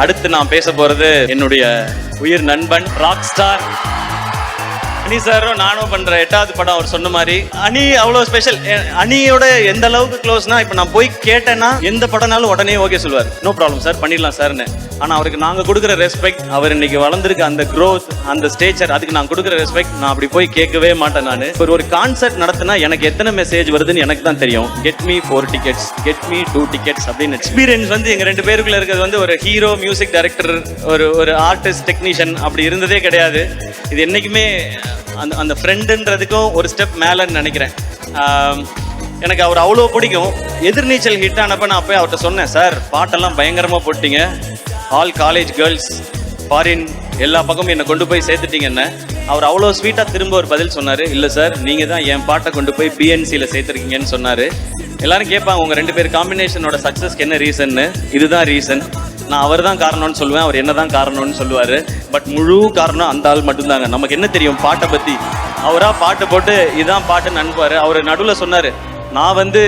அடுத்து நான் பேச போறது என்னுடைய உயிர் நண்பன் ராக் ஸ்டார் அனி சாரும் நானும் பண்ற 8வது படம். அவர் சொன்ன மாதிரி அனி அவ்வளவு ஸ்பெஷல். அனியோட எந்த அளவுக்கு க்ளோஸ்னா, இப்ப நான் போய் கேட்டேன்னா எந்த படம்னாலும் உடனே ஓகே சொல்லுவார், நோ ப்ராப்ளம் சார், பண்ணிடலாம் சார்னு. ஆனா அவருக்கு நாங்க கொடுக்குற ரெஸ்பெக்ட், அவர் இன்னைக்கு வளர்ந்துருக்க அந்த க்ரோத், அந்த ஸ்டேச்சர், அதுக்கு நான் கொடுக்குற ரெஸ்பெக்ட் நான் அப்படி போய் கேட்கவே மாட்டேன். நான் ஒரு கான்சர்ட் நடத்தினா எனக்கு எத்தனை மெசேஜ் வருதுன்னு எனக்கு தான் தெரியும். Get me 4 tickets, get me 2 tickets அப்படின்னு. எக்ஸ்பீரியன்ஸ் வந்து எங்க 2 பேருக்குள்ள இருக்கிறது வந்து ஒரு ஹீரோ, மியூசிக் டைரக்டர், ஒரு ஆர்டிஸ்ட், டெக்னீஷியன் அப்படி இருந்ததே கிடையாது. இது என்னைக்குமே அந்த ஃப்ரெண்டுன்றதுக்கும் ஒரு ஸ்டெப் மேலன்னு நினைக்கிறேன். எனக்கு அவர் அவ்வளோ பிடிக்கும். எதிர்நீச்சல் ஹிட் ஆனப்ப நான் போய் அவர்கிட்ட சொன்னேன், சார் பாட்டெல்லாம் பயங்கரமாக போட்டீங்க, ஆல் காலேஜ் கேர்ள்ஸ், ஃபாரின் எல்லா பக்கமும் என்னை கொண்டு போய் சேர்த்துட்டீங்கன்னு. அவர் அவ்வளோ ஸ்வீட்டாக திரும்ப ஒரு பதில் சொன்னார், இல்லை சார் நீங்கள் தான் என் பாட்டை கொண்டு போய் பிஎன்சியில் சேர்த்துருக்கீங்கன்னு சொன்னார். எல்லாரும் கேட்பாங்க, உங்கள் 2 பேர் காம்பினேஷனோட சக்ஸஸ்க்கு என்ன ரீசன்னு. இதுதான் ரீசன். நான் அவர் தான் காரணம்னு சொல்லுவேன், அவர் என்ன தான் காரணம்னு சொல்லுவார். பட் முழு காரணம் அந்த ஆள் மட்டும்தாங்க. நமக்கு என்ன தெரியும் பாட்டை பற்றி? அவராக பாட்டு போட்டு இதான் பாட்டுன்னு அனுப்புவார். அவர் நடுவில் சொன்னார், நான் வந்து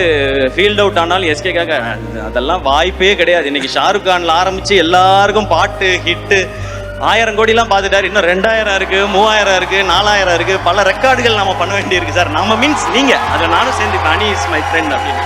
ஃபீல்ட் அவுட் ஆனாலும் எஸ்கேக்காக, அதெல்லாம் வாய்ப்பே கிடையாது. இன்னைக்கு ஷாருக் கான்ல ஆரம்பித்து எல்லாருக்கும் பாட்டு ஹிட்டு 1000 கோடிலாம் பார்த்துட்டாரு. இன்னும் 2000 இருக்குது, 3000 இருக்குது, 4000 இருக்குது. பல ரெக்கார்டுகள் நம்ம பண்ண வேண்டியிருக்கு சார். நம்ம மீன்ஸ் நீங்கள், அதில் நானும் சேர்ந்து அனி இஸ் மை ஃப்ரெண்ட் அப்படின்னு.